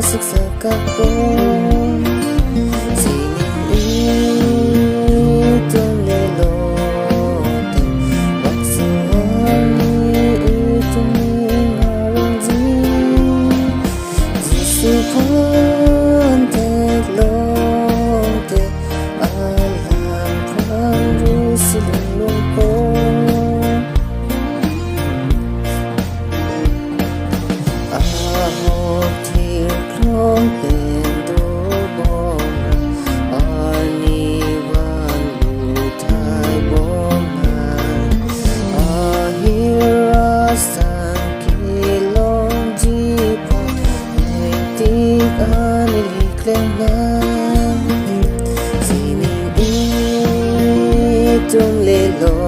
sikapon sinin itong lelote waksuani itong ingarangji jisupon telote alam pangru silungpon pendo bona aniwan lutai bona ahirasan kilong jipa etik aniliklenan sining itong lelo